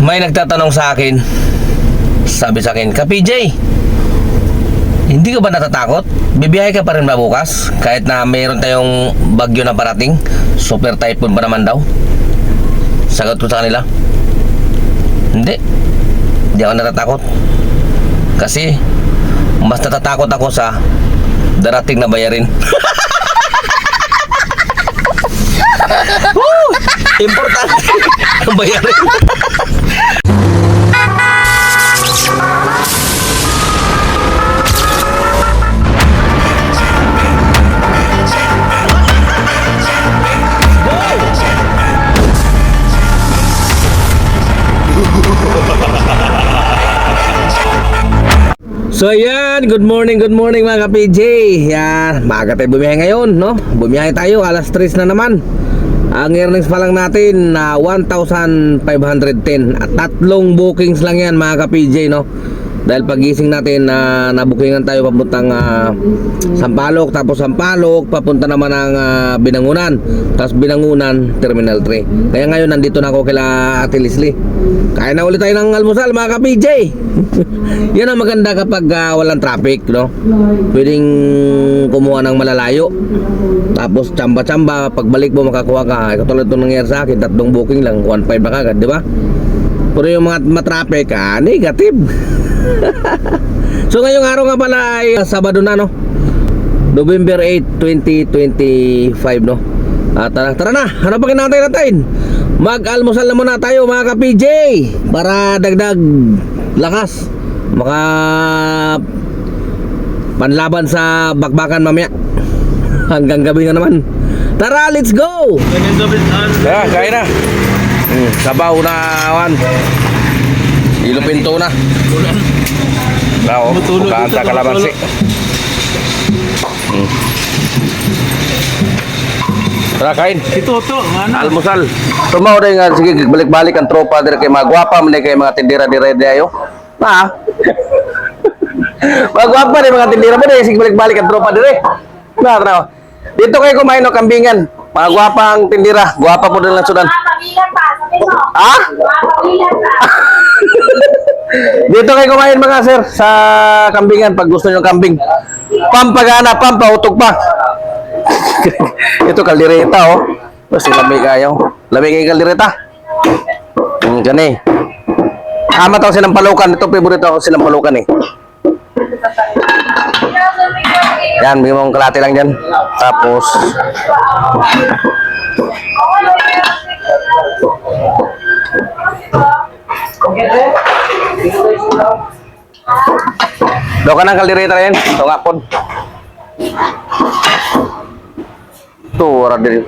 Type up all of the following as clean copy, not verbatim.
May nagtatanong sa akin, sabi sa akin, "Ka-PJ, hindi ka ba natatakot? Bibiyahe ka pa rin ba bukas? Kahit na mayroon tayong bagyo na parating, super typhoon pa naman daw." Sagot ko sa kanila, Hindi ako natatakot. Kasi mas natatakot ako sa darating na bayarin. Importante ang bayarin. So yan, good morning mga ka-PJ. Yan, maaga tayo bumiyahe ngayon, no? Bumiyahe tayo, alas 3 na naman. Ang earnings pa lang natin na 1,510. At tatlong bookings lang yan mga ka-PJ, no? Dahil pagising natin na nabukingan tayo papuntang Sampaloc, tapos Sampaloc papunta naman ng Binangunan, tapos Binangunan Terminal 3. Kaya ngayon nandito na ako kila Ate Leslie. Kaya na ulit tayo ng almusal mga ka-PJ. Yan ang maganda kapag walang traffic, no? Pwedeng kumuha ng malalayo, tapos tsamba-tsamba, pagbalik mo makakuha ka. Katulad itong nangyari sa akin, tatlong booking lang, 1,500 na kagad, di ba? Pero yung mga matraffic, negative. So ngayong araw nga pala ay Sabado na, no? November 8, 2025, no? Tara na, ano pa kinatay natin? Mag-almusal na muna tayo mga ka-PJ para dagdag lakas, maka panlaban sa bakbakan mamaya. Hanggang gabi na naman. Tara, let's go! Tara, kain na. Sabaw na, Juan. Ilupinto na. Bravo, bukaan sa kalamansi. Tara, kain. Ito, Almusal. Tumaw rin nga, sige, balik-balik ang tropa dire kay mga gwapa, mali kay mga tindira dire ayo. Na. Mga gwapa rin mga tindira mo dire, sige balik-balik ang tropa dire. Na, tara. Dito kayo kumain ng kambingan. Mga gwapang tindira, gwapa po din lang sudan. Ha? Dito kayo kumain mga sir sa kambingan pag gusto nyo kambing. Pampagana, pampautog pa. Ito kaldereta, oh. Basta lamig ayaw. Lamig ay kaldereta. Gani. Amat ako silang palukan. Ito favorite ako silang palukan eh. Yan, may mong kalate lang dyan. Tapos do ka ng kaldereta rin. Ito nga po. Ito, wala din.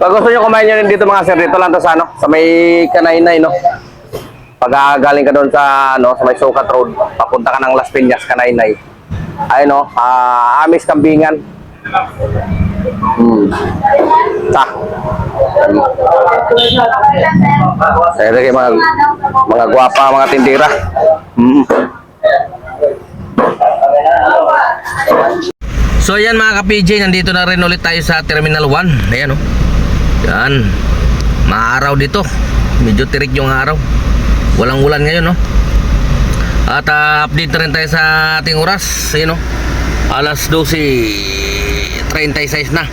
Pag gusto nyo kumain nyo rin dito mga sir, dito lang to sa sa may Kanainay, no? Pag galing ka doon sa sa may Sukat Road, papunta ka ng Las Piñas, Kanainay. Ay no, Amis Kambingan. Ta. Saya kayo mga gwapa, mga tindira. So yan mga ka-PJ, nandito na rin ulit tayo sa Terminal 1. Ayan, oh. Yan. Maaraw dito. Medyo tirik yung araw. Walang ulan ngayon, no? At update na rin tayo sa ating oras. Ayan, oh. Alas 12:36 na.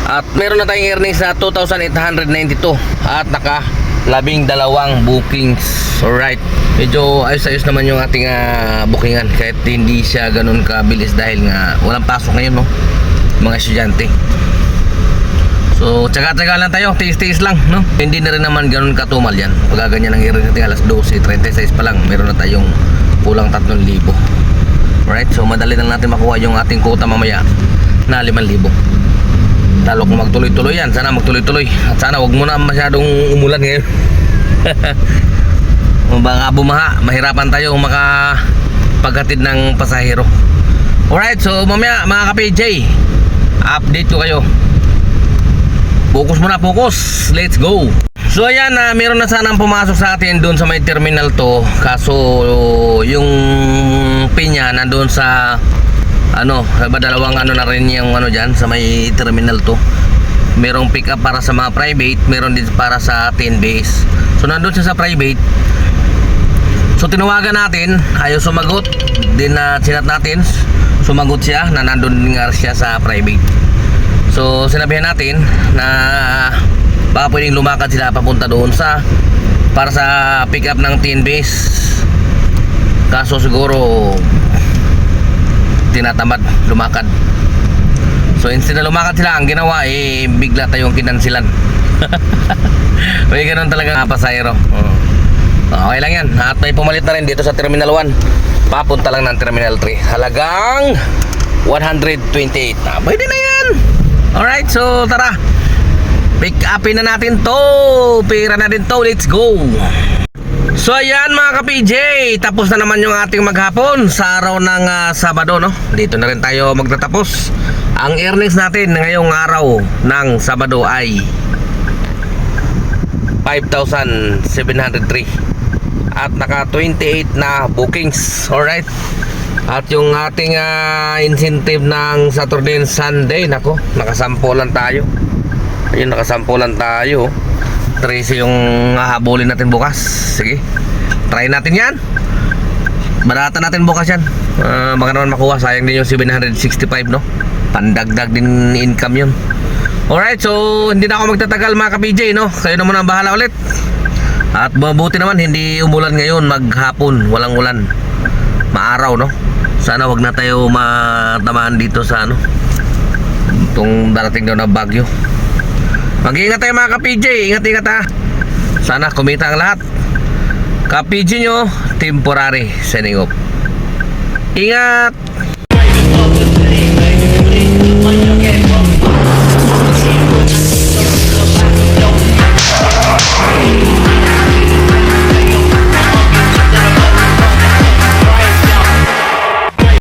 At meron na tayong earnings na 2,892. At naka 12 bookings. Alright. Medyo ayos-ayos naman yung ating bookingan. Kahit hindi siya ganun kabilis dahil nga walang pasok ngayon, no? Mga estudyante. So, tsaga-tsaga lang tayo, tiis-tiis lang, no? Hindi na rin naman ganun katumal yan. Pag ganyan ang earnings natin, alas 12:36 pa lang, meron na tayong kulang 3,000. Alright, so madali lang natin makuha yung ating quota mamaya na 5,000. Lalo kung magtuloy-tuloy yan, sana magtuloy-tuloy. At sana wag mo na masyadong umulan ngayon. Baka bumaha, mahirapan tayo makapaghatid ng pasahero. Alright, so mamaya mga ka-PJ, update ko kayo. Focus muna, focus. Let's go. So ayan, meron na sanang pumasok sa atin doon sa may terminal to. Kaso yung pinya nandoon sa dalawang na rin yung diyan sa may terminal to. Merong pick up para sa mga private, meron din para sa 10 base. So nandun siya sa private. So tinawagan natin, ayaw sumagot. Din na chinat natin, sumagot siya na nandun nga siya sa private. So sinabihan natin na baka pwedeng lumakad sila papunta doon sa para sa pick up ng 10 base. Kaso siguro tinatamad lumakad. So instead na lumakad sila, ang ginawa bigla tayong kinansilan. May ganun talaga pasayro. Okay lang yan. At may pumalit na rin dito sa Terminal 1. Papunta lang ng Terminal 3. Halagang 128. Pwede na yan. Alright, so tara. Pick upin na natin to. Pira na din to. Let's go. So ayan mga ka-PJ, tapos na naman yung ating maghapon sa araw ng Sabado, no? Dito na rin tayo magtatapos. Ang earnings natin ngayong araw ng Sabado ay 5,703 at naka 28 na bookings. Alright. At yung ating incentive ng Saturday and Sunday, nako, nakasampulan tayo. Ayun, nakasampulan tayo. 13 yung hahabulin natin bukas. Sige, try natin yan. Barata natin bukas yan. Baka naman makuha. Sayang din yung 765, no? Pandagdag din income yun. Alright, so hindi na ako magtatagal mga ka-PJ, no? Kayo na muna ang bahala ulit. At mabuti naman hindi umulan ngayon, maghapon, walang ulan, maaraw, no? Sana wag na tayo matamaan dito sa ano, itong darating daw na bagyo. Mag-iingat tayo mga ka-PJ, ingat-ingat ha. Sana kumita ang lahat. Ka-PJ nyo, temporary signing off. Ingat.